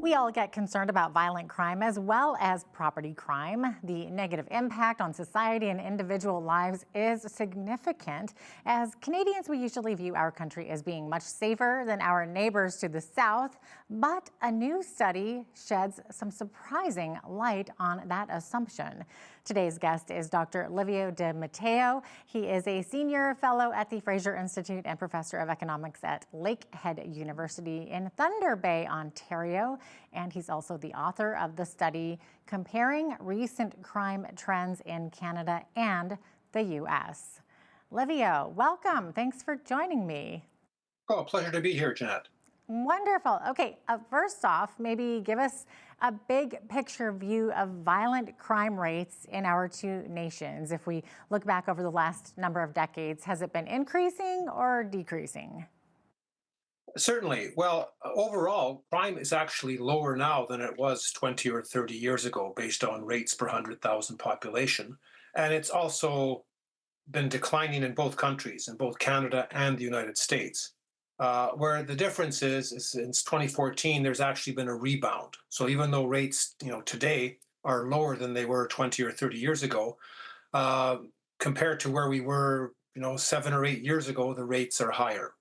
We all get concerned about violent crime as well as property crime. The negative impact on society and individual lives is significant. As Canadians, we usually view our country as being much safer than our neighbors to the south, but a new study sheds some surprising light on that assumption. Today's guest is Dr. Livio Di Matteo. He is a senior fellow at the Fraser Institute and professor of economics at Lakehead University in Thunder Bay, Ontario. And he's also the author of the study comparing recent crime trends in Canada and the U.S. Livio, welcome. Thanks for joining me. Oh, pleasure to be here, Jeanette. Wonderful. Okay, first off, maybe give us a big picture view of violent crime rates in our two nations. If we look back over the last number of decades, has it been increasing or decreasing? Certainly. Well, overall, crime is actually lower now than it was 20 or 30 years ago based on rates per 100,000 population. And it's also been declining in both countries, in both Canada and the United States. Where the difference is since 2014, there's actually been a rebound. So even though rates, today are lower than they were 20 or 30 years ago, uh, compared to where we were, 7 or 8 years ago, the rates are higher.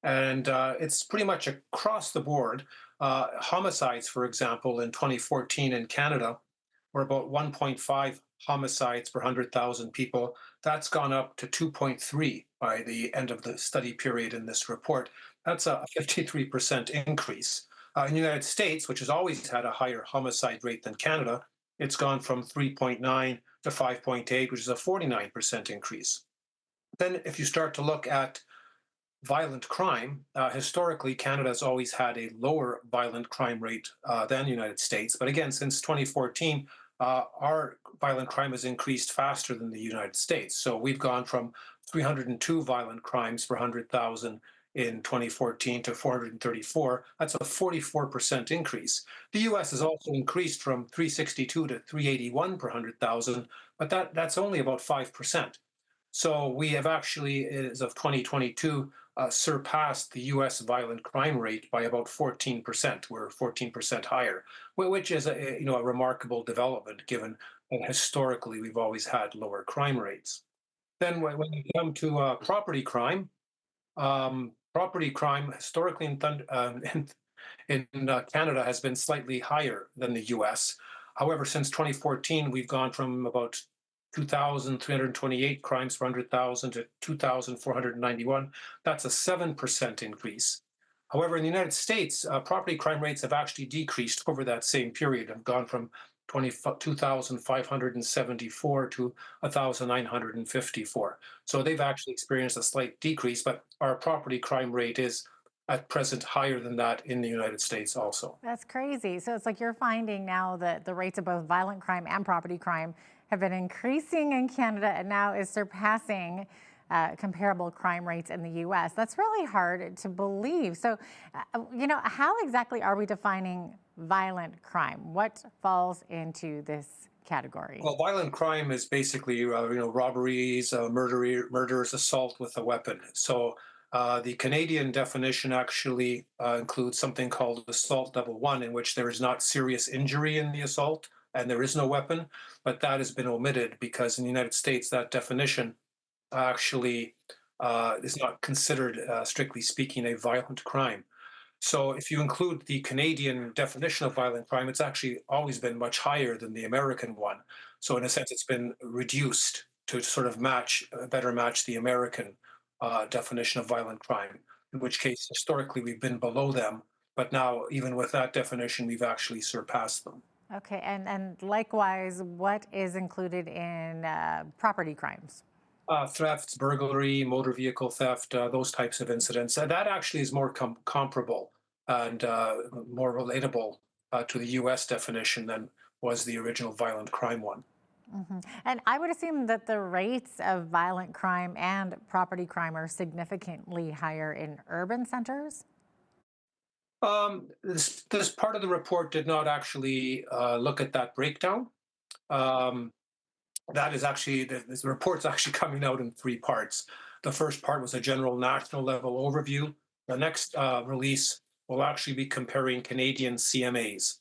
And it's pretty much across the board. Homicides, for example, in 2014 in Canada were about 1.5 homicides per 100,000 people. That's gone up to 2.3 by the end of the study period in this report. That's a 53% increase. In the United States, which has always had a higher homicide rate than Canada, it's gone from 3.9 to 5.8, which is a 49% increase. Then, if you start to look at violent crime, historically, Canada has always had a lower violent crime rate than the United States. But again, since 2014, our violent crime has increased faster than the United States. So we've gone from 302 violent crimes per 100,000 in 2014 to 434. That's a 44% increase. The US has also increased from 362 to 381 per 100,000, but that's only about 5%. So we have actually, as of 2022, surpassed the U.S. violent crime rate by about 14%. We're 14% higher, which is a remarkable development given that historically we've always had lower crime rates. Then when you come to property crime historically in Canada has been slightly higher than the U.S. However, since 2014, we've gone from about 2,328 crimes per 100,000 to 2,491. That's a 7% increase. However, in the United States, property crime rates have actually decreased over that same period, have gone from 2,574 to 1,954. So they've actually experienced a slight decrease, but our property crime rate is at present higher than that in the United States also. That's crazy. So it's like you're finding now that the rates of both violent crime and property crime have been increasing in Canada and now is surpassing comparable crime rates in the U.S. That's really hard to believe. So, how exactly are we defining violent crime? What falls into this category? Well, violent crime is basically, robberies, murders, assault with a weapon. So the Canadian definition actually includes something called assault level 1, in which there is not serious injury in the assault and there is no weapon, but that has been omitted because in the United States, that definition actually is not considered, strictly speaking, a violent crime. So if you include the Canadian definition of violent crime, it's actually always been much higher than the American one. So in a sense, it's been reduced to sort of better match the American definition of violent crime, in which case historically we've been below them. But now, even with that definition, we've actually surpassed them. Okay, and likewise, what is included in property crimes? Thefts, burglary, motor vehicle theft, those types of incidents. That actually is more comparable and more relatable to the US definition than was the original violent crime one. And I would assume that the rates of violent crime and property crime are significantly higher in urban centers. This part of the report did not actually look at that breakdown. Um, that is actually, this report's actually coming out in three parts. The first part was a general national level overview. The next release will actually be comparing Canadian CMAs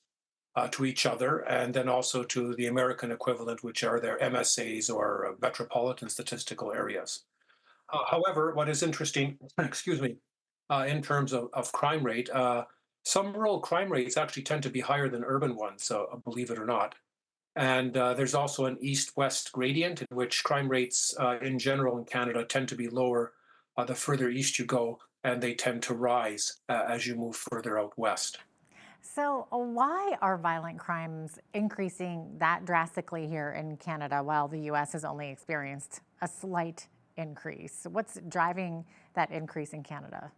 to each other, and then also to the American equivalent, which are their MSAs or metropolitan statistical areas. However, what is interesting, excuse me, in terms of crime rate, some rural crime rates actually tend to be higher than urban ones, believe it or not. And there's also an east-west gradient in which crime rates in general in Canada tend to be lower the further east you go, and they tend to rise as you move further out west. So, why are violent crimes increasing that drastically here in Canada while the US has only experienced a slight increase? What's driving that increase in Canada?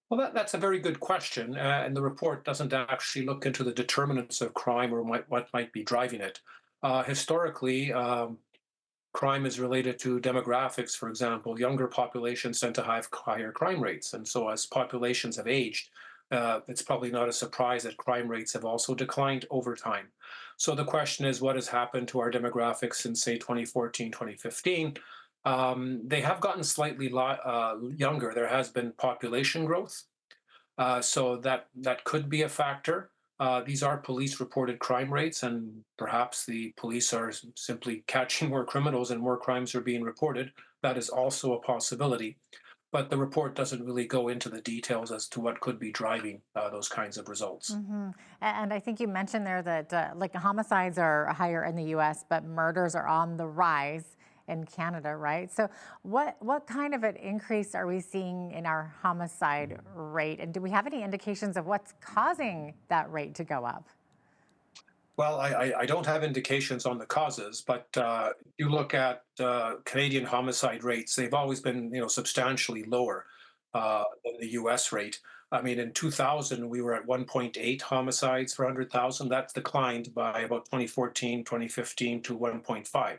Well, that's a very good question, and the report doesn't actually look into the determinants of crime or what might be driving it. Historically, crime is related to demographics. For example, younger populations tend to have higher crime rates, and so as populations have aged, it's probably not a surprise that crime rates have also declined over time. So the question is, what has happened to our demographics since, say, 2014, 2015? They have gotten slightly younger. There has been population growth, so that could be a factor. These are police-reported crime rates, and perhaps the police are simply catching more criminals and more crimes are being reported. That is also a possibility. But the report doesn't really go into the details as to what could be driving those kinds of results. And I think you mentioned there that like homicides are higher in the US, but murders are on the rise in Canada, right? So what kind of an increase are we seeing in our homicide rate? And do we have any indications of what's causing that rate to go up? Well, I don't have indications on the causes, but you look at Canadian homicide rates, they've always been, substantially lower than the US rate. I mean, in 2000, we were at 1.8 homicides per 100,000. That's declined by about 2014, 2015 to 1.5.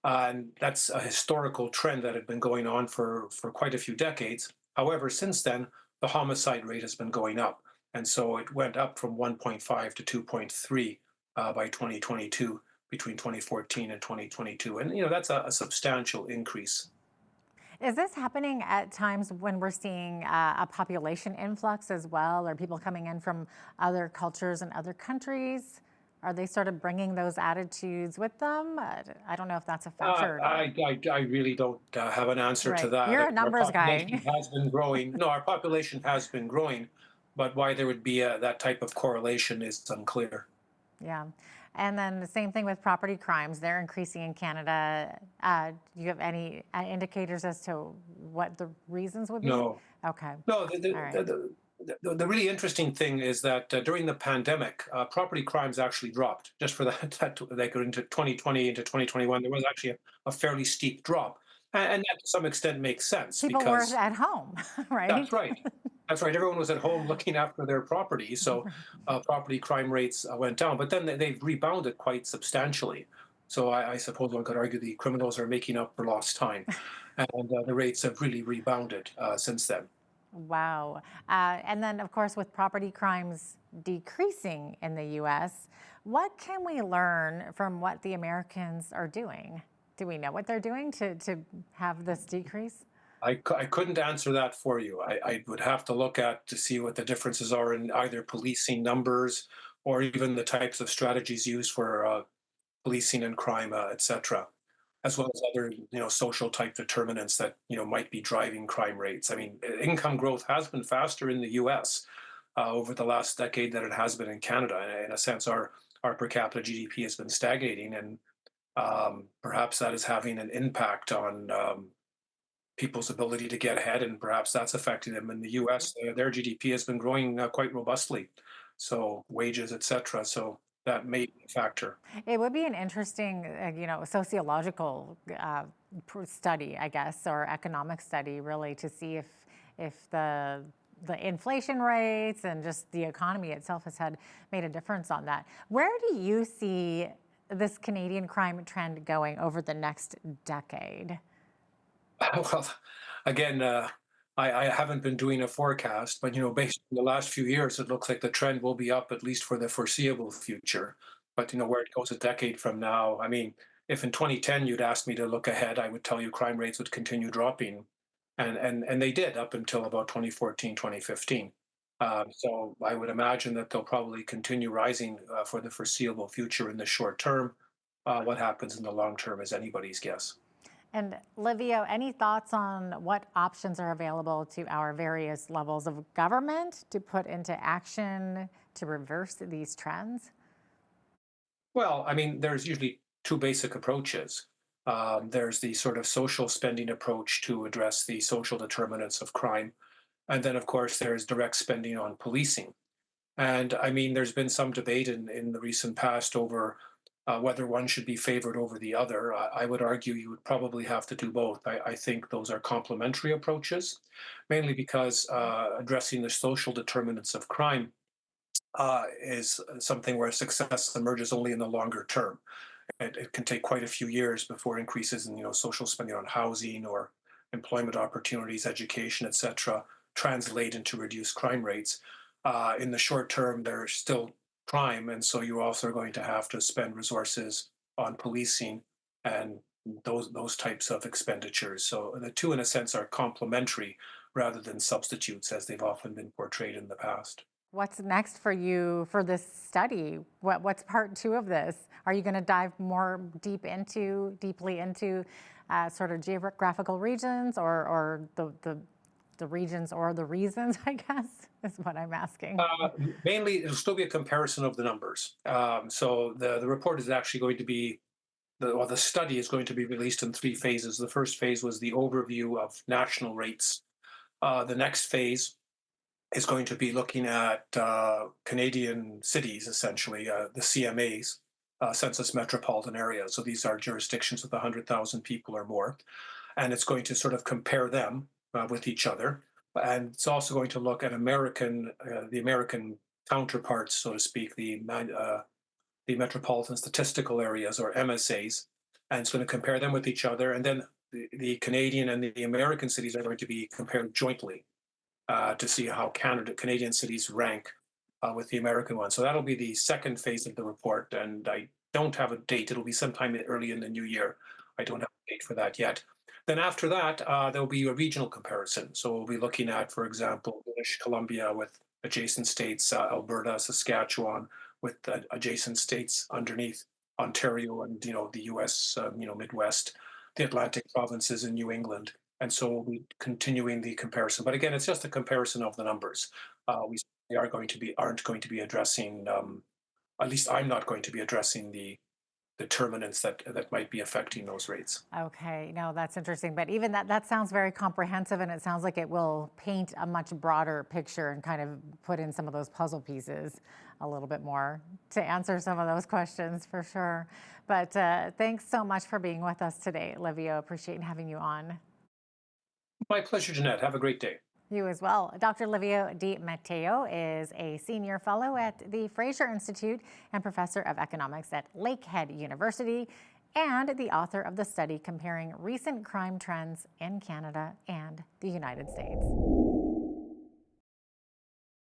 And that's a historical trend that had been going on for quite a few decades. However, since then, the homicide rate has been going up. And so it went up from 1.5 to 2.3 by 2022, between 2014 and 2022. And, that's a substantial increase. Is this happening at times when we're seeing a population influx as well, or people coming in from other cultures and other countries? Are they sort of bringing those attitudes with them? I don't know if that's a factor or not. I really don't have an answer to Right. that. I You're a mean, our numbers population guy. has been growing. No, our population has been growing, but why there would be that type of correlation is unclear. Yeah. And then the same thing with property crimes. They're increasing in Canada. Do you have any indicators as to what the reasons would be? No, Okay. no. All right. The really interesting thing is that during the pandemic, property crimes actually dropped. Just for that, like into 2020 into 2021, there was actually a fairly steep drop, and that to some extent makes sense People were because at home, right? that's right. That's right. Everyone was at home looking after their property, so property crime rates went down. But then they've rebounded quite substantially. So I suppose one could argue the criminals are making up for lost time, and the rates have really rebounded since then. Wow. And then, of course, with property crimes decreasing in the US, what can we learn from what the Americans are doing? Do we know what they're doing to have this decrease? I couldn't answer that for you. I would have to look at to see what the differences are in either policing numbers or even the types of strategies used for policing and crime, etc., as well as other social type determinants that might be driving crime rates. I mean, income growth has been faster in the U.S. Over the last decade than it has been in Canada. In a sense, our per capita GDP has been stagnating, and perhaps that is having an impact on people's ability to get ahead, and perhaps that's affecting them. In the U.S., their GDP has been growing quite robustly, so wages, etc. So that may be a factor. It would be an interesting, sociological study, I guess, or economic study, really, to see if the inflation rates and just the economy itself has made a difference on that. Where do you see this Canadian crime trend going over the next decade? Well, again, I haven't been doing a forecast, but based on the last few years, it looks like the trend will be up at least for the foreseeable future. But where it goes a decade from now, I mean, if in 2010 you'd asked me to look ahead, I would tell you crime rates would continue dropping, and they did up until about 2014, 2015. So I would imagine that they'll probably continue rising for the foreseeable future in the short term. What happens in the long term is anybody's guess. And Livio, any thoughts on what options are available to our various levels of government to put into action to reverse these trends? Well, I mean, there's usually two basic approaches. There's the sort of social spending approach to address the social determinants of crime. And then, of course, there's direct spending on policing. And I mean, there's been some debate in the recent past over whether one should be favored over the other. I would argue you would probably have to do both. I think those are complementary approaches, mainly because addressing the social determinants of crime is something where success emerges only in the longer term. It can take quite a few years before increases in social spending on housing or employment opportunities, education, etc., translate into reduced crime rates. In the short term, there's still crime, and so you're also going to have to spend resources on policing and those types of expenditures. So the two, in a sense, are complementary rather than substitutes, as they've often been portrayed in the past. What's next for you for this study? What's part two of this? Are you going to dive more deeply into sort of geographical regions or the regions or the reasons, I guess, is what I'm asking. Mainly, it'll still be a comparison of the numbers. So the report is actually going to be the study is going to be released in three phases. The first phase was the overview of national rates. The next phase is going to be looking at Canadian cities, essentially, the CMAs, census metropolitan areas. So these are jurisdictions with 100,000 people or more. And it's going to sort of compare them with each other. And it's also going to look at the American counterparts, so to speak, the metropolitan statistical areas or MSAs, and it's going to compare them with each other. And then the Canadian and the American cities are going to be compared jointly to see how Canadian cities rank with the American one. So that'll be the second phase of the report, and I don't have a date. It'll be sometime early in the new year. I don't have a date for that yet. Then after that, there'll be a regional comparison. So we'll be looking at, for example, British Columbia with adjacent states, Alberta, Saskatchewan, with adjacent states underneath Ontario and the U.S. Midwest, the Atlantic provinces in New England, and so we'll be continuing the comparison. But again, it's just a comparison of the numbers. We aren't going to be addressing. At least I'm not going to be addressing the determinants that might be affecting those rates. Okay, no, that's interesting. But even that sounds very comprehensive, and it sounds like it will paint a much broader picture and kind of put in some of those puzzle pieces a little bit more to answer some of those questions for sure. But thanks so much for being with us today, Livio. Appreciate having you on. My pleasure, Jeanette. Have a great day. You as well. Dr. Livio Di Matteo is a senior fellow at the Fraser Institute and professor of economics at Lakehead University, and the author of the study comparing recent crime trends in Canada and the United States.